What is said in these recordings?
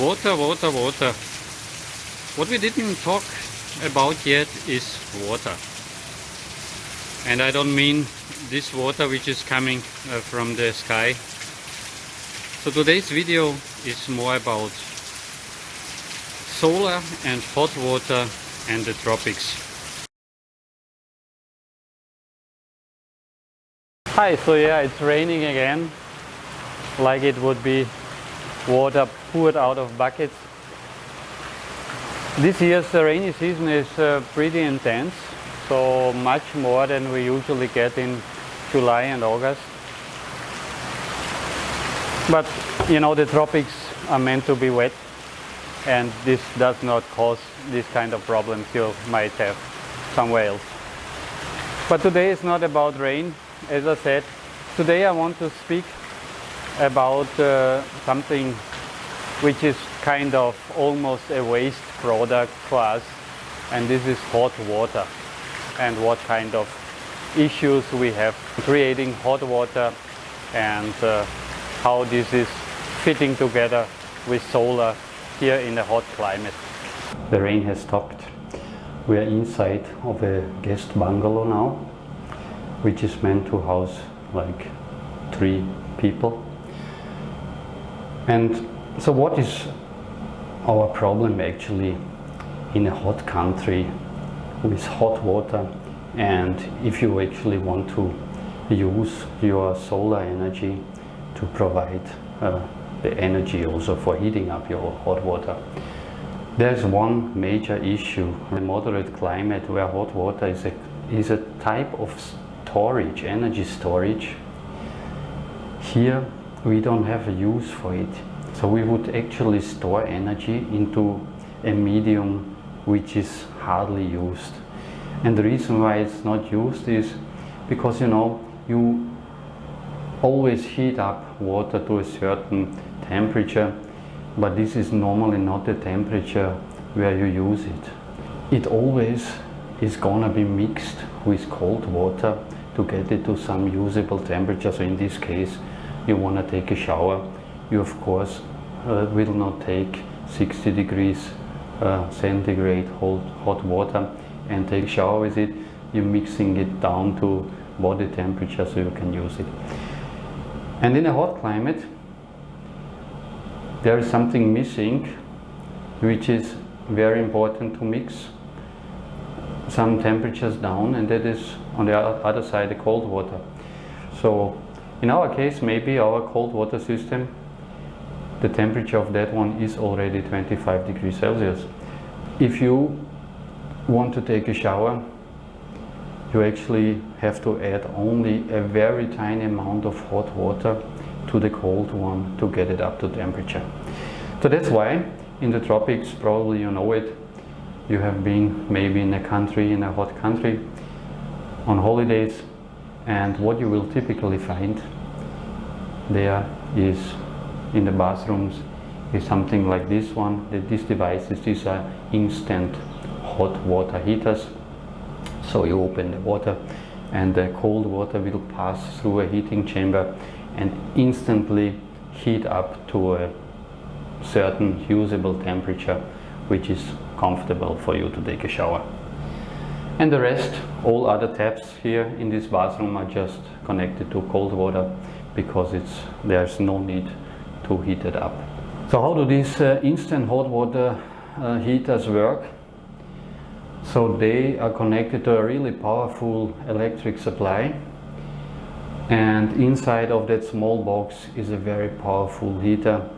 Water, water, water. What we didn't talk about yet is water. And I don't mean this water which is coming from the sky. So today's video is more about solar and hot water and the tropics. Hi, so yeah, it's raining again, like it would be water poured out of buckets. This year's rainy season is pretty intense, so much more than we usually get in July and August. But you know, the tropics are meant to be wet, and this does not cause this kind of problems you might have somewhere else. But today is not about rain. As I said, today I want to speak about something which is kind of almost a waste product for us, and this is hot water, and what kind of issues we have creating hot water, and how this is fitting together with solar here in a hot climate. The rain has stopped. We are inside of a guest bungalow now, which is meant to house like 3 people. And so what is our problem actually in a hot country with hot water, and if you actually want to use your solar energy to provide the energy also for heating up your hot water? There's one major issue. In a moderate climate where hot water is a type of storage, energy storage, here we don't have a use for it. So we would actually store energy into a medium which is hardly used. And the reason why it's not used is because, you know, you always heat up water to a certain temperature, but this is normally not the temperature where you use it. It always is gonna be mixed with cold water to get it to some usable temperature. So in this case, you want to take a shower, you of course will not take 60 degrees centigrade hot water and take a shower with it. You're mixing it down to body temperature so you can use it. And in a hot climate there is something missing which is very important to mix some temperatures down, and that is on the other side the cold water. So in our case, maybe our cold water system, the temperature of that one is already 25 degrees Celsius. If you want to take a shower, you actually have to add only a very tiny amount of hot water to the cold one to get it up to temperature. So that's why in the tropics, probably you know it, you have been maybe in a country, in a hot country, on holidays, and what you will typically find there is in the bathrooms is something like this one. These devices, these are instant hot water heaters. So you open the water and the cold water will pass through a heating chamber and instantly heat up to a certain usable temperature which is comfortable for you to take a shower. And the rest, all other taps here in this bathroom are just connected to cold water because there's no need to heat it up. So how do these instant hot water heaters work? So they are connected to a really powerful electric supply, and inside of that small box is a very powerful heater.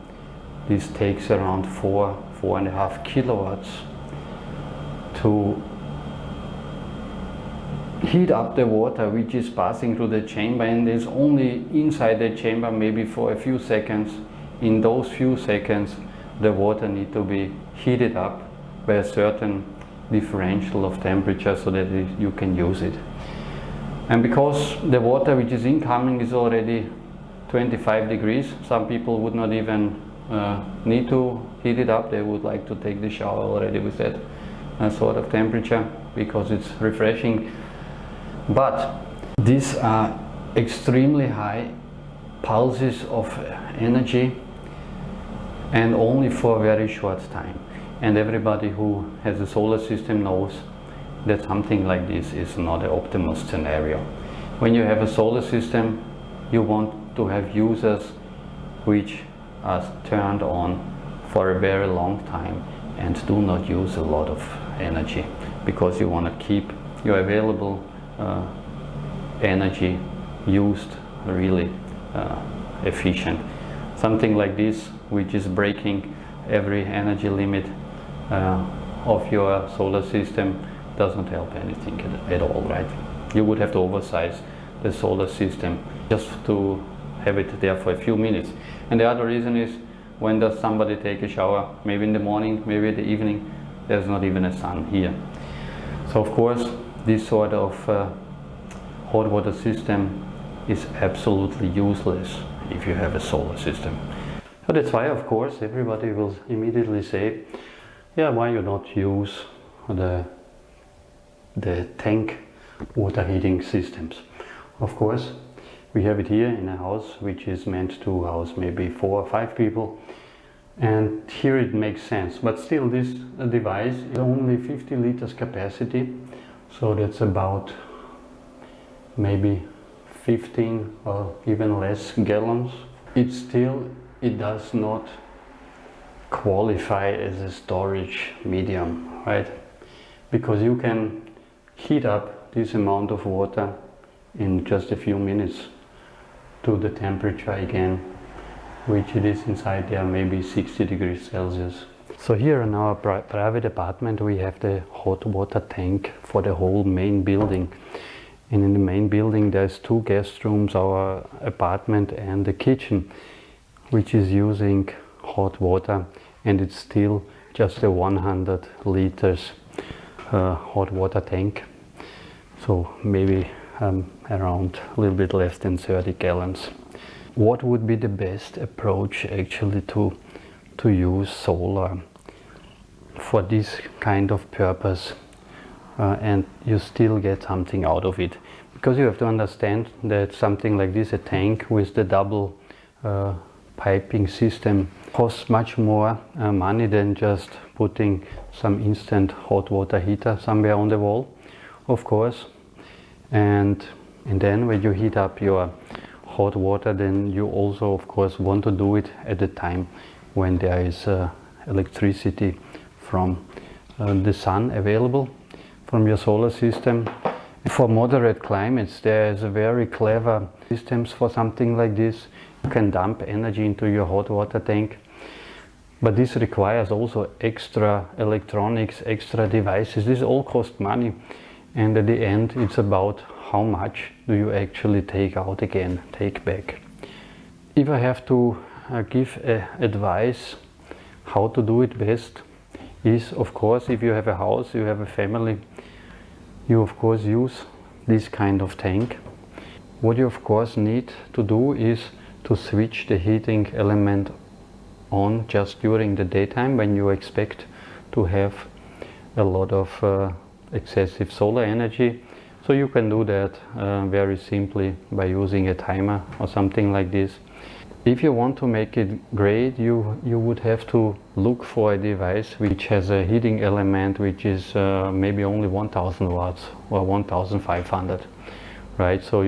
This takes around 4.5 kilowatts to heat up the water which is passing through the chamber, and is only inside the chamber maybe for a few seconds. In those few seconds the water needs to be heated up by a certain differential of temperature so that you can use it. And because the water which is incoming is already 25 degrees, some people would not even need to heat it up. They would like to take the shower already with that sort of temperature because it's refreshing. But these are extremely high pulses of energy and only for a very short time. And everybody who has a solar system knows that something like this is not an optimal scenario. When you have a solar system, you want to have users which are turned on for a very long time and do not use a lot of energy, because you want to keep your available energy used really efficient. Something like this, which is breaking every energy limit of your solar system, doesn't help anything at all, right? You would have to oversize the solar system just to have it there for a few minutes. And the other reason is, when does somebody take a shower? Maybe in the morning, maybe in the evening. There's not even a sun here. So of course, this sort of hot water system is absolutely useless if you have a solar system. So that's why, of course, everybody will immediately say, yeah, why you not use the tank water heating systems? Of course, we have it here in a house which is meant to house maybe 4 or 5 people, and here it makes sense. But still, this device is only 50 liters capacity, so that's about maybe 15 or even less gallons. It does not qualify as a storage medium, right? Because you can heat up this amount of water in just a few minutes to the temperature again, which it is inside there, maybe 60 degrees Celsius. So here in our private apartment we have the hot water tank for the whole main building. And in the main building there's 2 guest rooms, our apartment and the kitchen, which is using hot water, and it's still just a 100 liters hot water tank. So maybe around a little bit less than 30 gallons. What would be the best approach actually to use solar for this kind of purpose and you still get something out of it? Because you have to understand that something like this, a tank with the double piping system, costs much more money than just putting some instant hot water heater somewhere on the wall, of course. And then when you heat up your hot water, then you also of course want to do it at the time when there is electricity from the sun available from your solar system. For moderate climates there is a very clever systems for something like this. You can dump energy into your hot water tank, but this requires also extra electronics, extra devices. This all cost money, and at the end it's about how much do you actually take out again, take back. If I have to give advice how to do it best, is of course, if you have a house, you have a family, you of course use this kind of tank. What you of course need to do is to switch the heating element on just during the daytime when you expect to have a lot of excessive solar energy. So you can do that very simply by using a timer or something like this. If you want to make it great, you would have to look for a device which has a heating element which is maybe only 1000 watts or 1500, right? So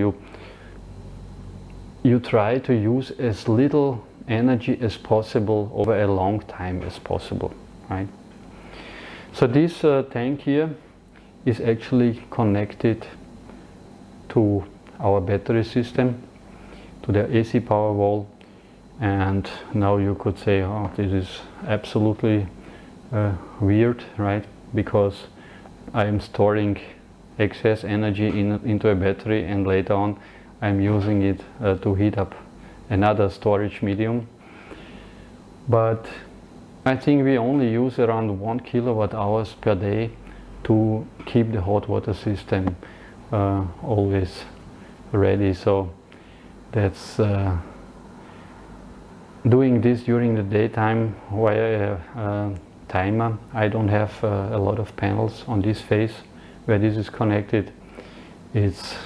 you try to use as little energy as possible over a long time as possible, right? So this tank here is actually connected to our battery system, to the AC power wall. And now you could say, oh, this is absolutely weird, right? Because I am storing excess energy into a battery, and later on I'm using it to heat up another storage medium. But I think we only use around 1 kilowatt hours per day to keep the hot water system always ready. So that's doing this during the daytime via a timer. I don't have a lot of panels on this face where this is connected. It's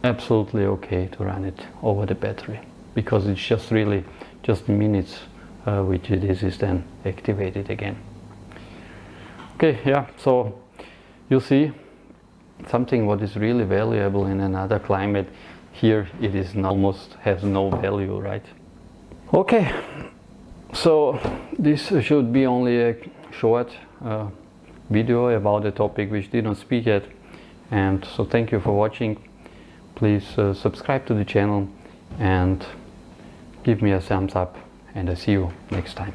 absolutely okay to run it over the battery, because it's just really just minutes which this is then activated again. Okay, yeah, so you see something what is really valuable in another climate, here it is almost has no value, right? Okay, so this should be only a short video about a topic which didn't speak yet, and so thank you for watching. Please subscribe to the channel and give me a thumbs up, and I see you next time.